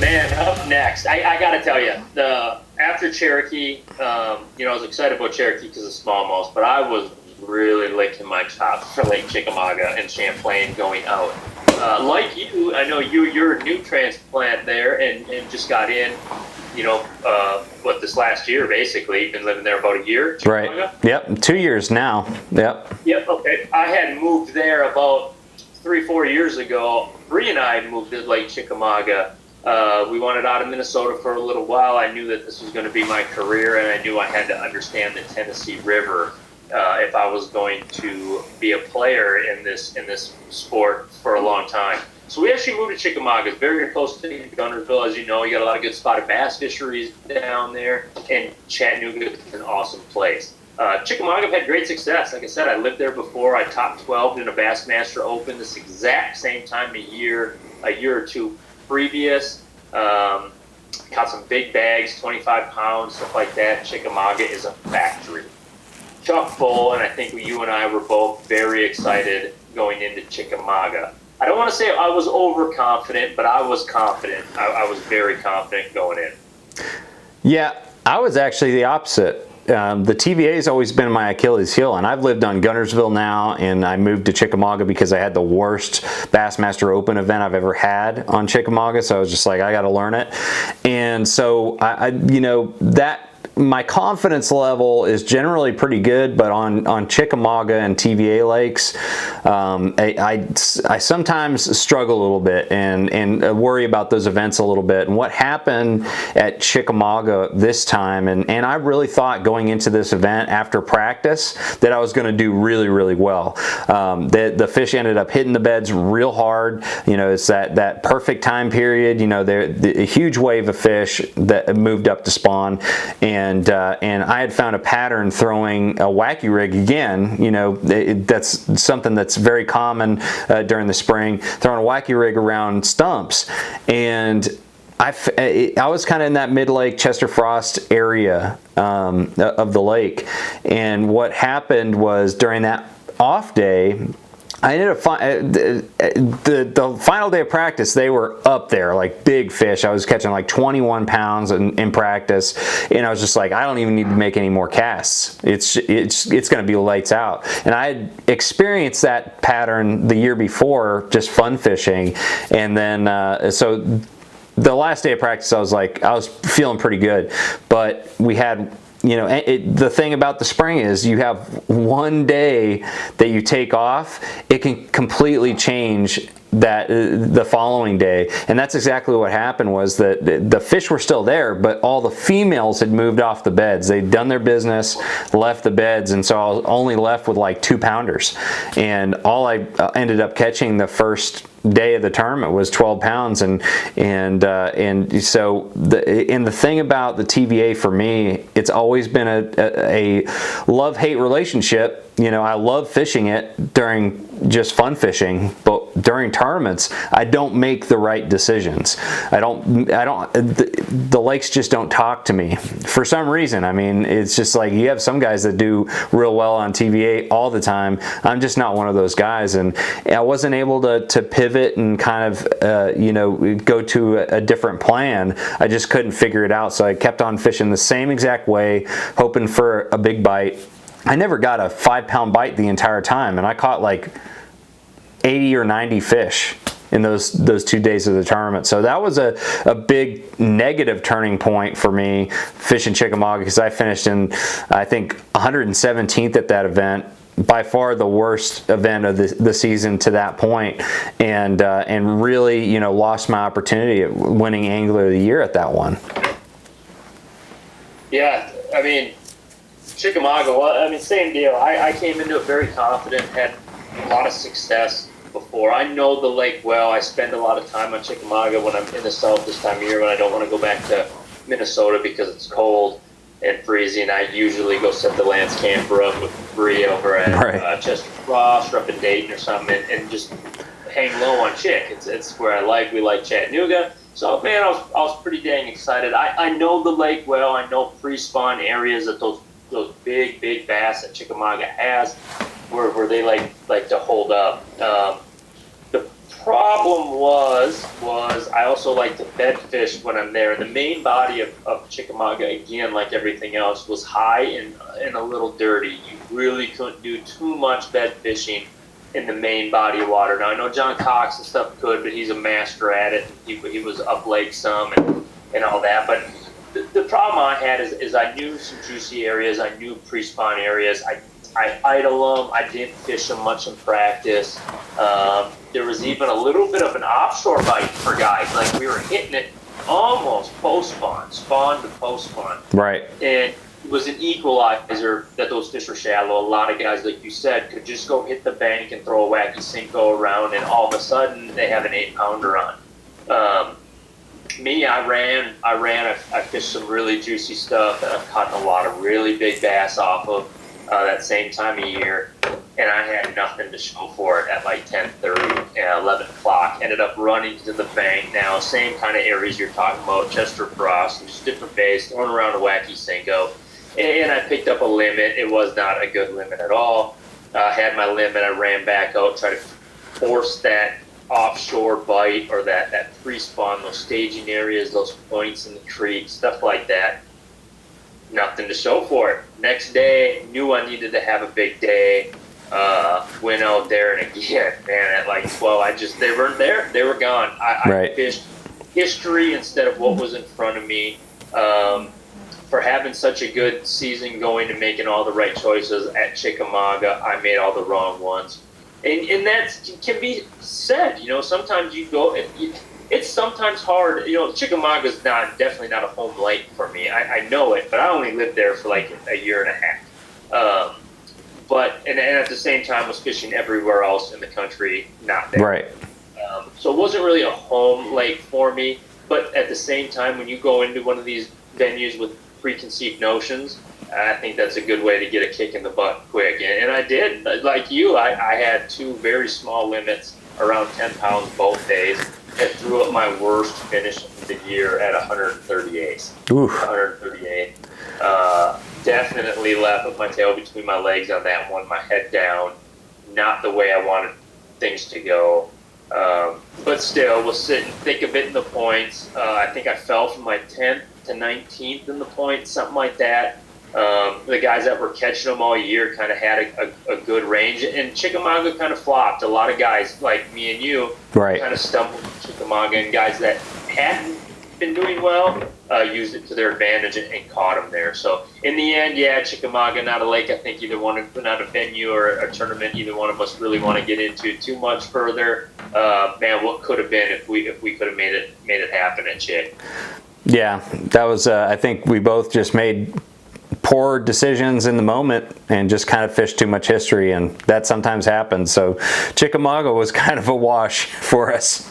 Man, up next, I got to tell you, after Cherokee, I was excited about Cherokee because of smallmouth, but I was really licking my chops for Lake Chickamauga and Champlain going out. Like you, I know you're a new transplant there and just got in, this last year, basically. You've been living there about a year, Chickamauga? Right. Yep, 2 years now. Yep. Yep, okay. I had moved there about 3-4 years ago. Bree and I moved to Lake Chickamauga. We wanted out of Minnesota for a little while. I knew that this was going to be my career, and I knew I had to understand the Tennessee River if I was going to be a player in this sport for a long time. So we actually moved to Chickamauga. It's very close to Guntersville, as you know. You got a lot of good spotted bass fisheries down there, and Chattanooga is an awesome place. Chickamauga had great success. Like I said, I lived there before. I top 12 in a Bassmaster Open this exact same time a year or two previous. Caught some big bags, 25 pounds, stuff like that. Chickamauga is a factory. Chock full, and I think you and I were both very excited going into Chickamauga. I don't want to say I was overconfident, but I was confident. I was very confident going in. Yeah, I was actually the opposite. The TVA has always been my Achilles heel, and I've lived on Guntersville now, and I moved to Chickamauga because I had the worst Bassmaster Open event I've ever had on Chickamauga, so I was just like, I got to learn it. And so my confidence level is generally pretty good, but on Chickamauga and TVA lakes, I sometimes struggle a little bit and worry about those events a little bit. And what happened at Chickamauga this time, and I really thought going into this event after practice that I was going to do really, really well. The fish ended up hitting the beds real hard. It's that perfect time period. A huge wave of fish that moved up to spawn, and I had found a pattern throwing a wacky rig again. That's something that's very common during the spring, throwing a wacky rig around stumps. And I was kind of in that mid-lake Chester Frost area of the lake. And what happened was during that off day, I ended up the final day of practice, they were up there like big fish. I was catching like 21 pounds in practice, and I was just like, I don't even need to make any more casts. It's going to be lights out. And I had experienced that pattern the year before, just fun fishing, and then so the last day of practice, I was feeling pretty good, but we had. The thing about the spring is you have one day that you take off, it can completely change that the following day. And that's exactly what happened, was that the fish were still there, but all the females had moved off the beds. They'd done their business, left the beds, and so I was only left with like 2-pounders. And all I ended up catching the first day of the tournament was 12 pounds, and so the thing about the TVA for me, it's always been a love-hate relationship. I love fishing it during just fun fishing, but during tournaments, I don't make the right decisions. The lakes just don't talk to me for some reason. I mean, it's just like you have some guys that do real well on TVA all the time. I'm just not one of those guys, and I wasn't able to pivot and kind of go to a different plan. I just couldn't figure it out, so I kept on fishing the same exact way, hoping for a big bite. I never got a 5-pound bite the entire time, and I caught like 80 or 90 fish in those 2 days of the tournament. So that was a big negative turning point for me fishing Chickamauga, because I finished in, I think, 117th at that event. By far the worst event of the season to that point, and really lost my opportunity at winning Angler of the Year at that one. Yeah, I mean, Chickamauga, well, I mean, same deal. I came into it very confident, had a lot of success before. I know the lake well. I spend a lot of time on Chickamauga when I'm in the south this time of year, when I don't want to go back to Minnesota because it's cold and freezing. I usually go set the Lance camper up with Bree over at Chester Frost or up in Dayton or something, and just hang low on Chick. It's where we like Chattanooga. So, man, I was pretty dang excited. I know the lake well. I know pre-spawn areas that those big bass that Chickamauga has, where they like to hold up. The problem was I also like to bed fish when I'm there. The main body of Chickamauga, again, like everything else, was high and a little dirty. You really couldn't do too much bed fishing in the main body of water. Now, I know John Cox and stuff could, but he's a master at it. He was up lake some and all that. But the problem I had is I knew some juicy areas. I knew pre-spawn areas. I idle them. I didn't fish them much in practice. There was even a little bit of an offshore bite for guys. Like, we were hitting it almost post-spawn, spawn to post-spawn. Right. And it was an equalizer that those fish were shallow. A lot of guys, like you said, could just go hit the bank and throw a wacky Cinco around, and all of a sudden they have an 8-pounder on. Me, I fished some really juicy stuff that I've caught a lot of really big bass off of that same time of year, and I had nothing to show for it at like 10:30 and 11 o'clock. Ended up running to the bank. Now, same kind of areas you're talking about, Chester Frost, just different bass, throwing around a wacky Cinco, and I picked up a limit. It was not a good limit at all. Had my limit. I ran back out, tried to force that offshore bite or that pre-spawn, those staging areas, those points in the creek, stuff like that. Nothing to show for it. Next day, knew I needed to have a big day. Went out there, and again, man, at like 12, they weren't there. They were gone. I fished history instead of what was in front of me. For having such a good season going and making all the right choices at Chickamauga, I made all the wrong ones. And that can be said. You know, sometimes you go, it's sometimes hard. You know, Chickamauga's definitely not a home lake for me. I know it, but I only lived there for like a year and a half. But at the same time, was fishing everywhere else in the country, not there. Right. So it wasn't really a home lake for me. But at the same time, when you go into one of these venues with preconceived notions, I think that's a good way to get a kick in the butt quick. And I did. Like you, I had 2 very small limits, around 10 pounds both days, and threw up my worst finish of the year at 138. Oof. 138. Definitely left with my tail between my legs on that one, my head down. Not the way I wanted things to go. But still, was sitting thick of it in the points. I think I fell from my 10th to 19th in the points, something like that. The guys that were catching them all year kind of had a good range, and Chickamauga kind of flopped. A lot of guys like me and you kind of stumbled in Chickamauga, and guys that hadn't been doing well used it to their advantage and caught them there. So in the end, Chickamauga, not a lake I think either one, not a venue or a tournament either one of us really want to get into too much further. Man, what could have been if we could have made it happen at Chick. Yeah, that was I think we both just made poor decisions in the moment and just kind of fished too much history, and that sometimes happens. So Chickamauga was kind of a wash for us.